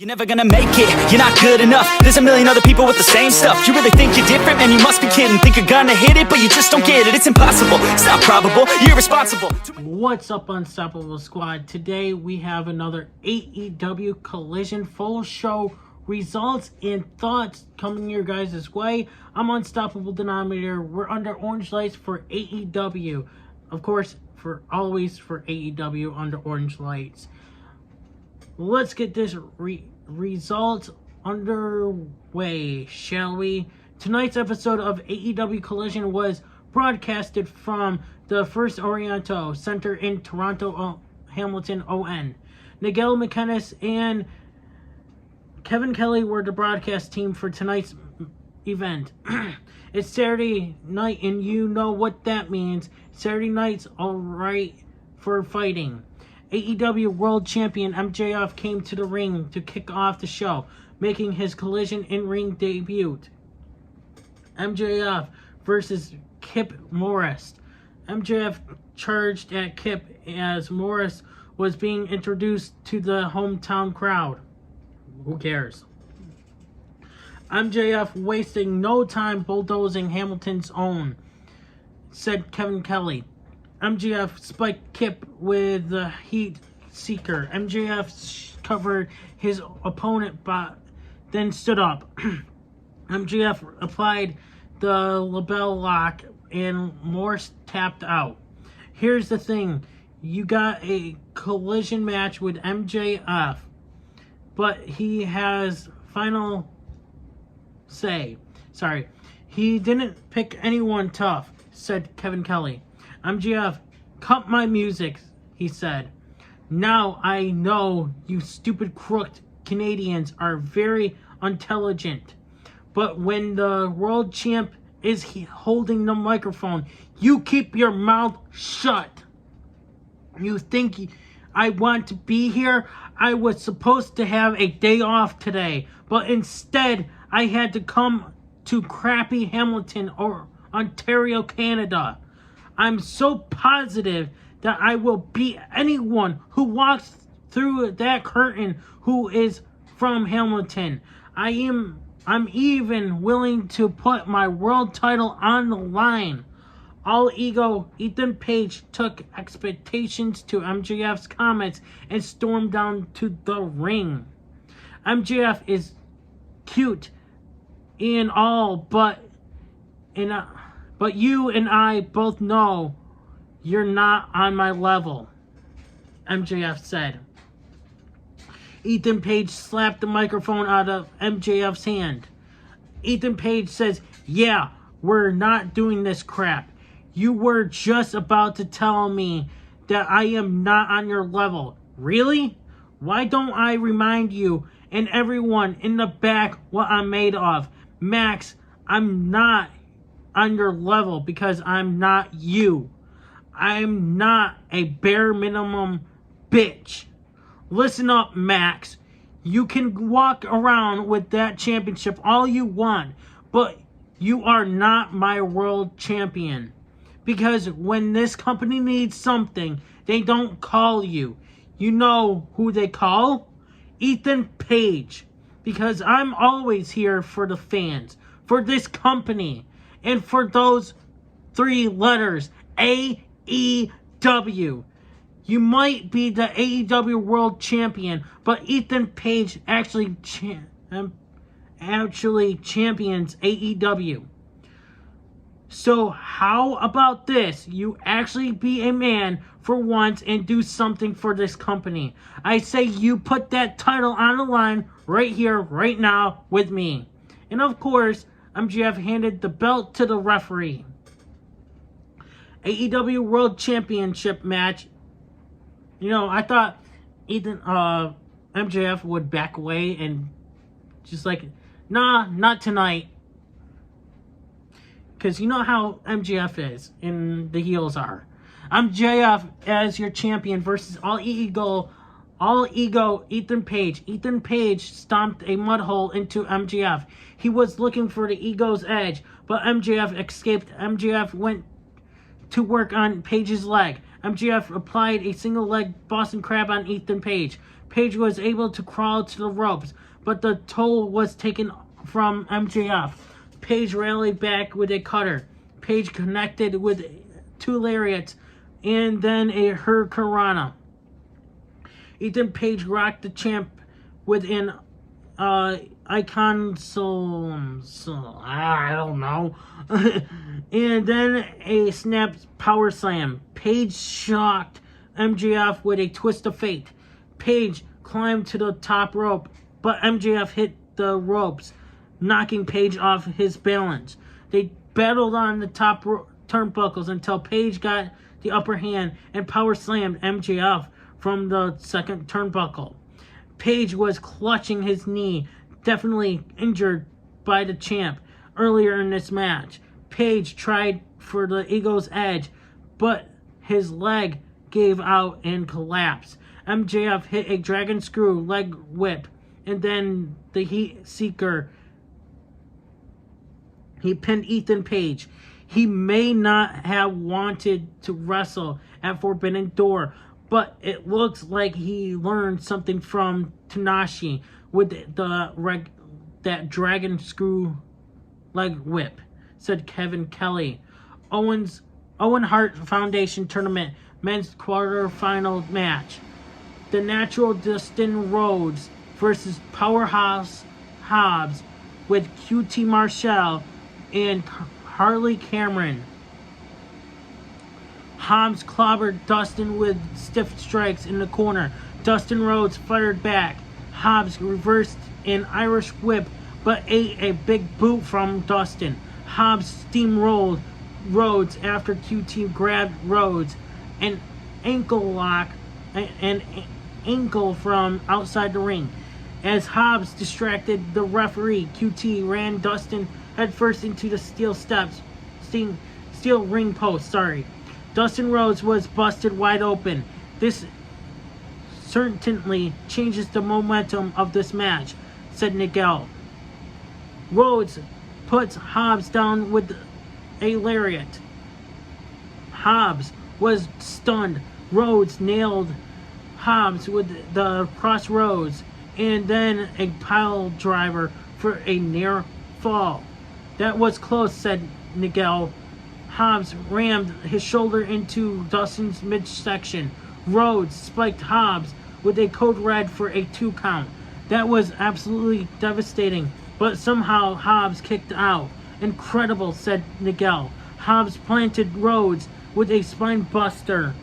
You're never gonna make it, you're not good enough. There's a million other people with the same stuff. You really think you're different? Man, you must be kidding. Think you're gonna hit it, but you just don't get it. It's impossible, it's not probable, you're irresponsible. What's up, Unstoppable Squad? Today we have another AEW Collision full show results and thoughts coming your guys' way. I'm Unstoppable Denominator. We're under orange lights for AEW. Of course, always for AEW under orange lights. Let's get this results underway, shall we? Tonight's episode of AEW Collision was broadcasted from the First Oriental Center in Toronto, Hamilton, ON. Nigel McInnes and Kevin Kelly were the broadcast team for tonight's event. It's Saturday night, and you know what that means. Saturday night's alright for fighting. AEW World Champion MJF came to the ring to kick off the show, making his Collision in-ring debut. MJF versus Kip Morris. MJF charged at Kip as Morris was being introduced to the hometown crowd. Who cares? MJF wasting no time bulldozing Hamilton's own, said Kevin Kelly. MJF spiked Kip with the Heat Seeker. MJF covered his opponent, but then stood up. MJF applied the label lock and Morse tapped out. Here's the thing. You got a collision match with MJF, but he has final say. Sorry. He didn't pick anyone tough, said Kevin Kelly. MJF, cut my music, he said. Now I know you stupid crooked Canadians are very intelligent. But when the world champ is holding the microphone, you keep your mouth shut. You think I want to be here? I was supposed to have a day off today, but instead I had to come to crappy Hamilton or Ontario, Canada. I'm so positive that I will beat anyone who walks through that curtain who is from Hamilton. I'm even willing to put my world title on the line. All ego, Ethan Page took expectations to MJF's comments and stormed down to the ring. MJF is cute and all, but you and I both know you're not on my level, MJF said. Ethan Page slapped the microphone out of MJF's hand. Ethan Page says, yeah, we're not doing this crap. You were just about to tell me that I am not on your level. Really? Why don't I remind you and everyone in the back what I'm made of? Max, I'm not on your level because I'm not you. I'm not a bare minimum bitch. Listen up, Max. You can walk around with that championship all you want, but you are not my world champion. Because when this company needs something, they don't call you. You know who they call? Ethan Page. Because I'm always here for the fans, for this company, and for those three letters, AEW. You might be the AEW World Champion, but Ethan Page actually champions AEW. So how about this? You actually be a man for once and do something for this company. I say you put that title on the line right here, right now with me. And of course, MJF handed the belt to the referee. AEW World Championship match. You know, I thought MJF would back away and just like, nah, not tonight. Because you know how MJF is and the heels are. MJF as your champion versus all ego Ethan Page. Ethan Page stomped a mud hole into MJF. He was looking for the ego's edge, but MJF escaped. MJF went to work on Page's leg. MJF applied a single leg Boston Crab on Ethan Page. Page was able to crawl to the ropes, but the toll was taken from MJF. Page rallied back with a cutter. Page connected with 2 lariats and then a hurricanrana. Ethan Page rocked the champ with an icon, I don't know. And then a snap power slam. Page shocked MJF with a twist of fate. Page climbed to the top rope, but MJF hit the ropes, knocking Page off his balance. They battled on the top turnbuckles until Page got the upper hand and power slammed MJF from the second turnbuckle. Page was clutching his knee, definitely injured by the champ earlier in this match. Page tried for the Eagle's Edge, but his leg gave out and collapsed. MJF hit a dragon screw leg whip, and then the Heat Seeker. He pinned Ethan Page. He may not have wanted to wrestle at Forbidden Door, but it looks like he learned something from Tanahashi with that dragon screw leg whip, said Kevin Kelly. Owen Hart Foundation Tournament men's quarterfinal match. The Natural Dustin Rhodes versus Powerhouse Hobbs with QT Marshall and Harley Cameron. Hobbs clobbered Dustin with stiff strikes in the corner. Dustin Rhodes fired back. Hobbs reversed an Irish whip but ate a big boot from Dustin. Hobbs steamrolled Rhodes after QT grabbed Rhodes. An ankle lock and ankle from outside the ring. As Hobbs distracted the referee, QT ran Dustin headfirst into the steel ring post. Dustin Rhodes was busted wide open. This certainly changes the momentum of this match, said Nigel. Rhodes puts Hobbs down with a lariat. Hobbs was stunned. Rhodes nailed Hobbs with the crossroads and then a pile driver for a near fall. That was close, said Nigel. Hobbs rammed his shoulder into Dustin's midsection. Rhodes spiked Hobbs with a code red for a 2 count. That was absolutely devastating, but somehow Hobbs kicked out. Incredible, said Nigel. Hobbs planted Rhodes with a spine buster.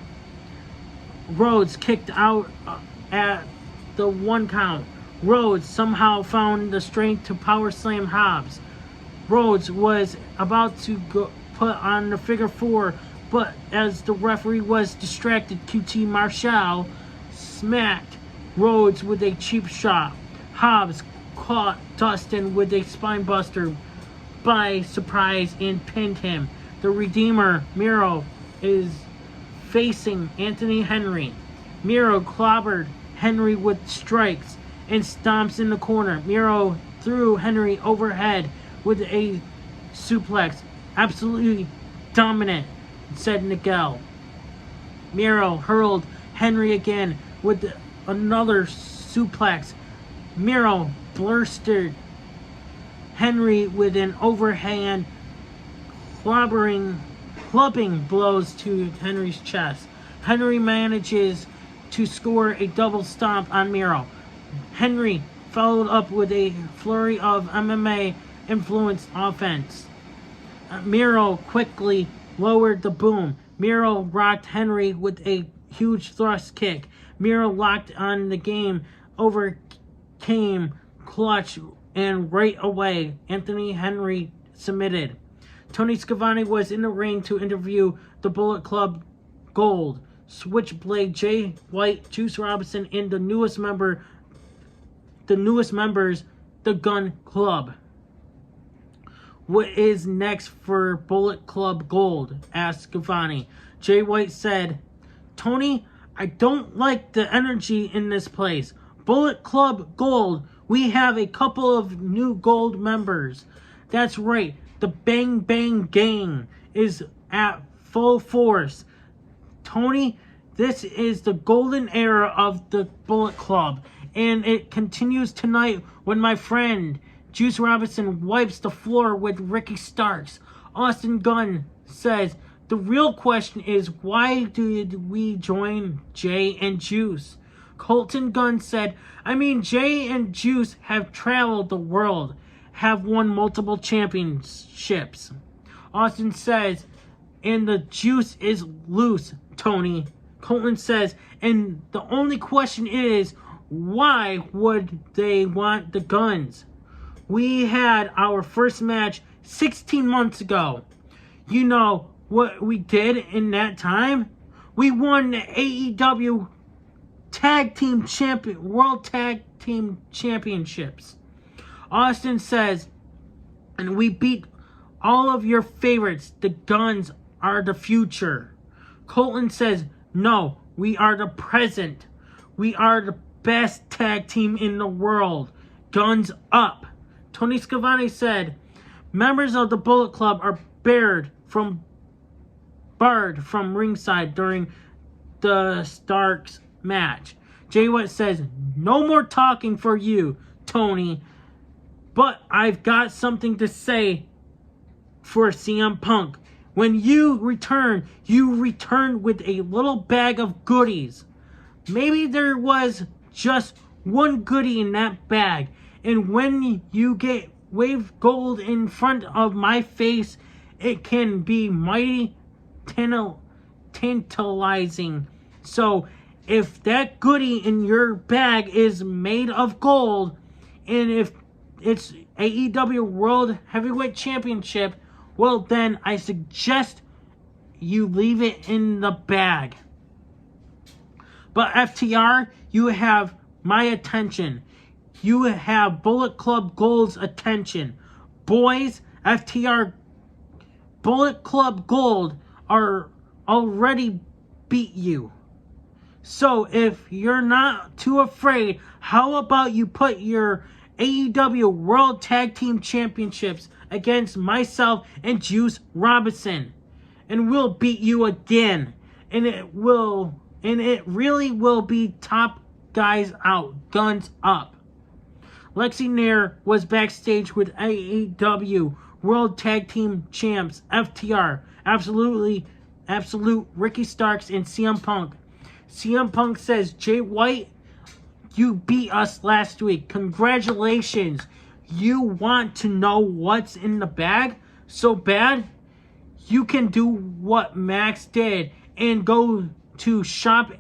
Rhodes kicked out at the 1 count. Rhodes somehow found the strength to power slam Hobbs. Rhodes was about to put on the figure 4, but as the referee was distracted, QT Marshall smacked Rhodes with a cheap shot. Hobbs caught Dustin with a spinebuster by surprise and pinned him. The Redeemer, Miro, is facing Anthony Henry. Miro clobbered Henry with strikes and stomps in the corner. Miro threw Henry overhead with a suplex. Absolutely dominant, said Nigel. Miro hurled Henry again with another suplex. Miro blasted Henry with an overhand clubbing blows to Henry's chest. Henry manages to score a double stomp on Miro. Henry followed up with a flurry of MMA-influenced offense. Miro quickly lowered the boom. Miro rocked Henry with a huge thrust kick. Miro locked on the game, overcame clutch, and right away, Anthony Henry submitted. Tony Schiavone was in the ring to interview the Bullet Club Gold, Switchblade, Jay White, Juice Robinson, and the newest members, the Gun Club. What is next for Bullet Club Gold? Asked Schiavone. Jay White said, Tony, I don't like the energy in this place. Bullet Club Gold, we have a couple of new gold members. That's right, the Bang Bang Gang is at full force. Tony, This is the golden era of the Bullet Club, and it continues tonight when my friend Juice Robinson wipes the floor with Ricky Starks. Austin Gunn says, the real question is, why did we join Jay and Juice? Colton Gunn said, I mean, Jay and Juice have traveled the world, have won multiple championships. Austin says, and the juice is loose, Tony. Colton says, and the only question is, why would they want the guns? We had our first match 16 months ago. You know what we did in that time? We won the AEW World Tag Team Championships. Austin says, and we beat all of your favorites. The Guns are the future. Colton says, no, we are the present. We are the best tag team in the world. Guns up. Tony Schiavone said, members of the Bullet Club are barred from ringside during the Starks match. Jay White says, no more talking for you, Tony. But I've got something to say for CM Punk. When you return with a little bag of goodies. Maybe there was just one goodie in that bag. And when you get wave gold in front of my face, it can be mighty tantalizing. So if that goodie in your bag is made of gold, and if it's AEW World Heavyweight Championship, well then I suggest you leave it in the bag. But FTR, you have my attention. You have Bullet Club Gold's attention. Boys, FTR Bullet Club Gold are already beat you. So if you're not too afraid, how about you put your AEW World Tag Team Championships against myself and Juice Robinson, and we'll beat you again. And it really will be top guys out, guns up. Lexi Nair was backstage with AEW World Tag Team Champs FTR, Absolute Ricky Starks, and CM Punk. CM Punk says, Jay White, you beat us last week. Congratulations. You want to know what's in the bag so bad? You can do what Max did and go to shopaew.com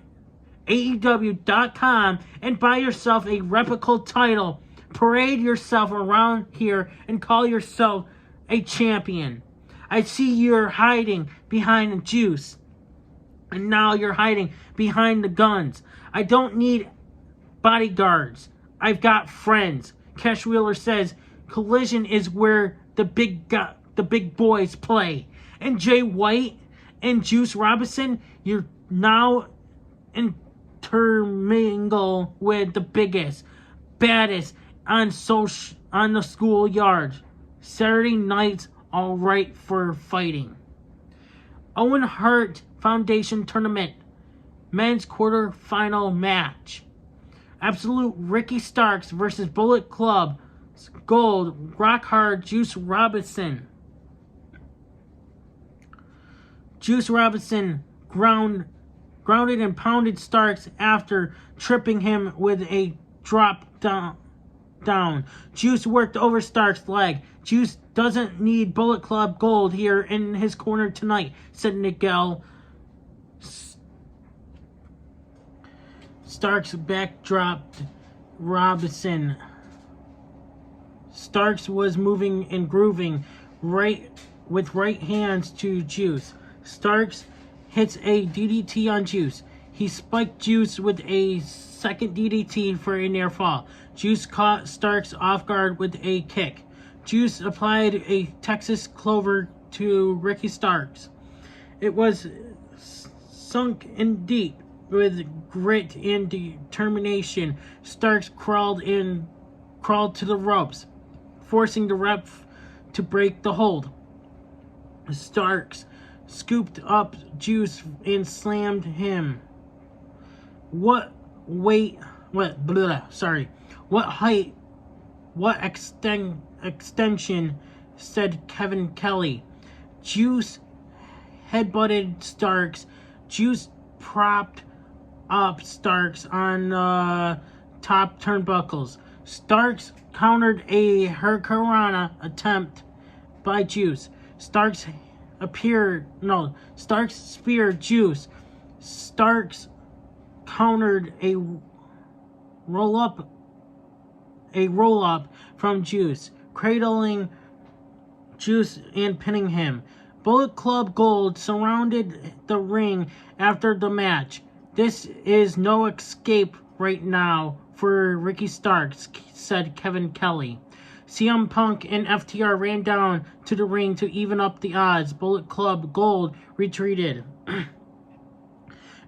and buy yourself a replica title. Parade yourself around here and call yourself a champion. I see you're hiding behind the juice. And now you're hiding behind the guns. I don't need bodyguards. I've got friends. Cash Wheeler says, Collision is where the big boys play. And Jay White and Juice Robinson, you're now intermingle with the biggest, baddest on the schoolyard. Saturday nights, all right for fighting. Owen Hart Foundation Tournament men's quarterfinal match. Absolute Ricky Starks versus Bullet Club Gold Rock Hard Juice Robinson. Juice Robinson grounded and pounded Starks after tripping him with a drop down. Juice worked over Starks' leg. Juice doesn't need Bullet Club Gold here in his corner tonight, said Miguel. Starks backdropped Robinson. Starks was moving and grooving with right hands to Juice. Starks hits a DDT on Juice. He spiked Juice with a second DDT for a near fall. Juice caught Starks off guard with a kick. Juice applied a Texas Clover to Ricky Starks. It was sunk in deep with grit and determination. Starks crawled to the ropes, forcing the ref to break the hold. Starks scooped up Juice and slammed him What weight, what, blah, sorry, what height, what extension, said Kevin Kelly. Juice headbutted Starks. Juice propped up Starks on top turnbuckles. Starks countered a Hurricanrana attempt by Juice. Starks speared Juice. Starks countered a roll-up from Juice, cradling Juice and pinning him. Bullet Club Gold surrounded the ring after the match. This is no escape right now for Ricky Starks, said Kevin Kelly. CM Punk and FTR ran down to the ring to even up the odds. Bullet Club Gold retreated.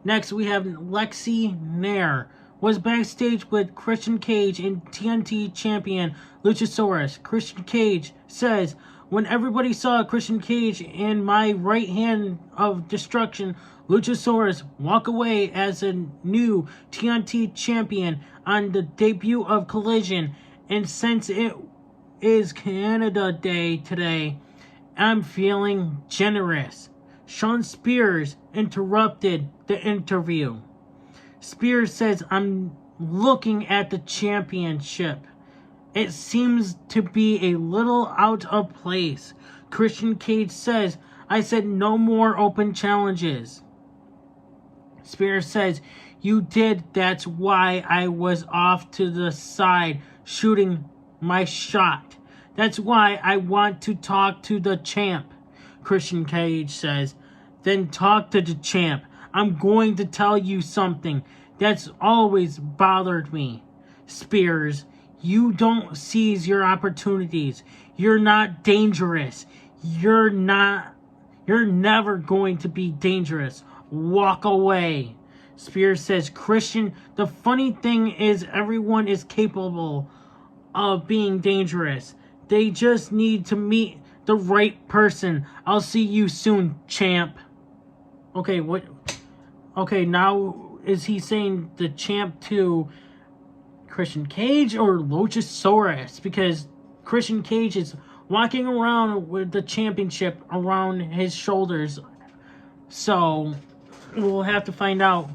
Next, we have Lexi Nair was backstage with Christian Cage and TNT champion Luchasaurus. Christian Cage says, when everybody saw Christian Cage and my right hand of destruction, Luchasaurus walk away as a new TNT champion on the debut of Collision, and since it is Canada Day today, I'm feeling generous. Sean Spears interrupted the interview. Spears says, I'm looking at the championship. It seems to be a little out of place. Christian Cage says, I said no more open challenges. Spears says, you did, that's why I was off to the side shooting my shot. That's why I want to talk to the champ. Christian Cage says, then talk to the champ. I'm going to tell you something that's always bothered me. Spears, you don't seize your opportunities. You're not dangerous. You're never going to be dangerous. Walk away. Spears says, Christian, the funny thing is everyone is capable of being dangerous. They just need to meet the right person. I'll see you soon, champ. Okay, what? Okay, now is he saying the champ to Christian Cage or Luchasaurus? Because Christian Cage is walking around with the championship around his shoulders. So, we'll have to find out.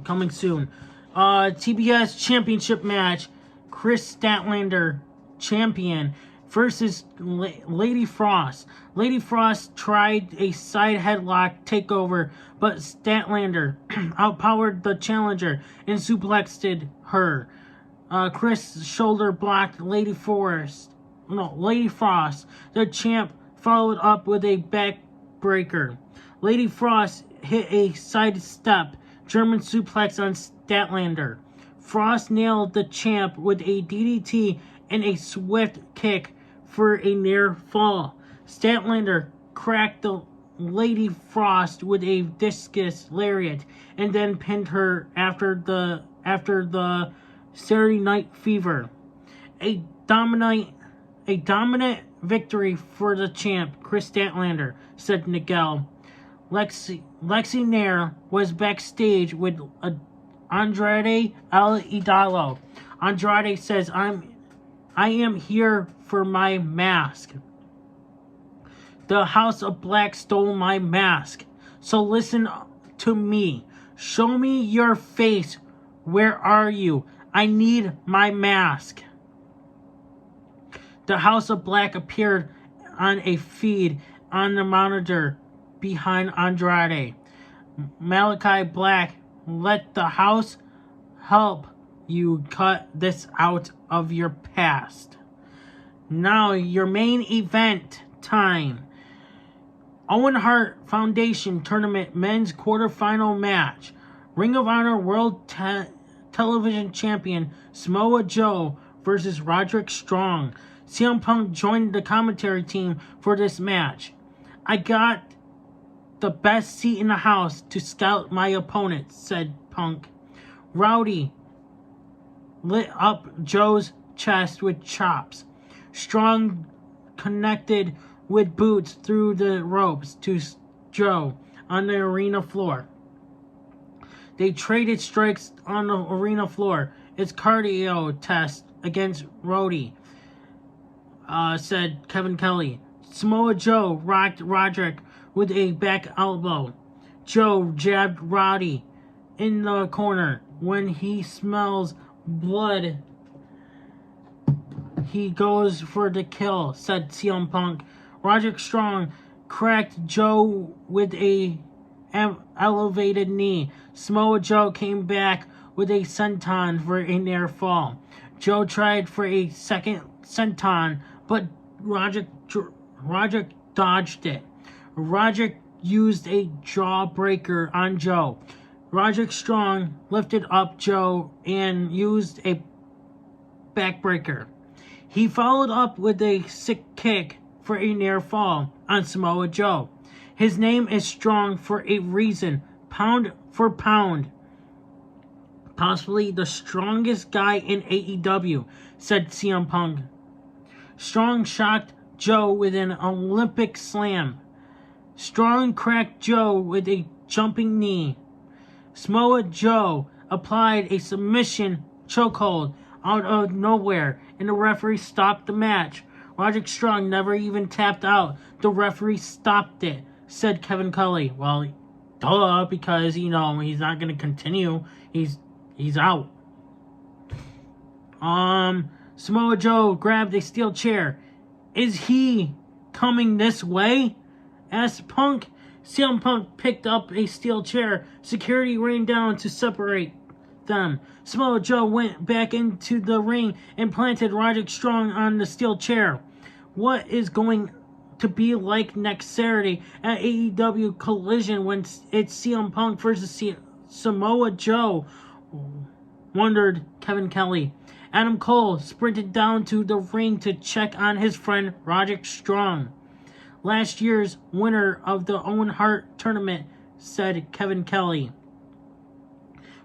Coming soon. TBS Championship match. Chris Statlander, champion, versus Lady Frost. Lady Frost tried a side headlock takeover, but Statlander outpowered the challenger and suplexed her. Chris shoulder blocked Lady Frost. The champ followed up with a backbreaker. Lady Frost hit a sidestep German suplex on Statlander. Frost nailed the champ with a DDT and a swift kick for a near fall. Statlander cracked the Lady Frost with a discus lariat and then pinned her after the Saturday Night Fever. A dominant victory for the champ, Chris Statlander, said Nigel. Lexi Nair was backstage with Andrade El Idolo. Andrade says, I am here for my mask. The House of Black stole my mask. So listen to me. Show me your face. Where are you? I need my mask. The House of Black appeared on a feed on the monitor behind Andrade. Malachi Black, let the house help you cut this out of your past. Now, your main event time. Owen Hart Foundation Tournament Men's Quarterfinal Match. Ring of Honor World Television Champion Samoa Joe versus Roderick Strong. CM Punk joined the commentary team for this match. I got the best seat in the house to scout my opponent, said Punk. Rowdy lit up Joe's chest with chops. Strong connected with boots through the ropes to Joe on the arena floor. They traded strikes on the arena floor. It's cardio test against Roddy, said Kevin Kelly. Samoa Joe rocked Roderick with a back elbow. Joe jabbed Roddy in the corner. When he smells blood, he goes for the kill, said CM Punk. Roderick Strong cracked Joe with a elevated knee. Samoa Joe came back with a senton for a near fall. Joe tried for a second senton, but Roderick dodged it. Roderick used a jawbreaker on Joe. Roderick Strong lifted up Joe and used a backbreaker. He followed up with a sick kick for a near fall on Samoa Joe. His name is Strong for a reason, pound for pound. Possibly the strongest guy in AEW, said CM Punk. Strong shocked Joe with an Olympic slam. Strong cracked Joe with a jumping knee. Samoa Joe applied a submission chokehold out of nowhere, and the referee stopped the match. Roderick Strong never even tapped out. The referee stopped it, said Kevin Kelly. Well, duh, because, he's not going to continue. He's out. Samoa Joe grabbed a steel chair. Is he coming this way? Asked Punk. CM Punk picked up a steel chair. Security ran down to separate them. Samoa Joe went back into the ring and planted Roderick Strong on the steel chair. What is going to be like next Saturday at AEW Collision when it's CM Punk versus Samoa Joe? Wondered Kevin Kelly. Adam Cole sprinted down to the ring to check on his friend Roderick Strong. Last year's winner of the Owen Hart tournament, said Kevin Kelly.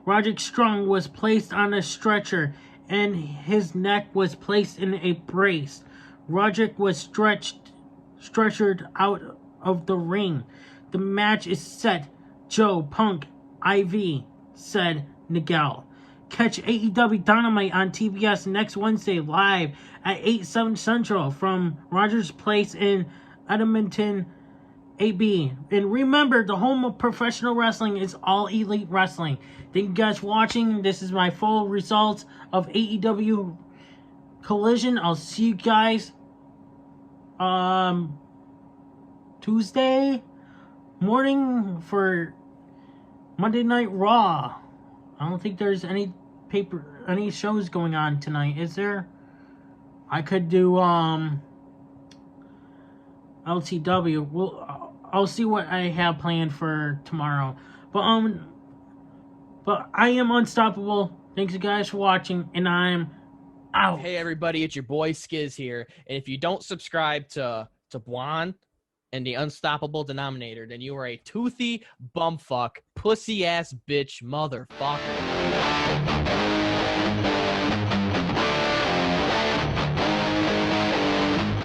Roderick Strong was placed on a stretcher and his neck was placed in a brace. Roderick was stretchered out of the ring. The match is set. Joe Punk IV, said Nigel. Catch AEW Dynamite on TBS next Wednesday live at 8/7 Central from Rogers Place in Edmonton, AB. And remember, the home of professional wrestling is All Elite Wrestling. Thank you guys for watching. This is my full results of AEW Collision. I'll see you guys Tuesday morning for Monday Night Raw. I don't think there's any shows going on tonight, is there? I could do LTW. Well, I'll see what I have planned for tomorrow. But I am unstoppable. Thanks you guys for watching, and I'm out. Hey everybody, it's your boy Skiz here. And if you don't subscribe to Blonde and the Unstoppable Denominator, then you are a toothy bumfuck, pussy ass bitch motherfucker.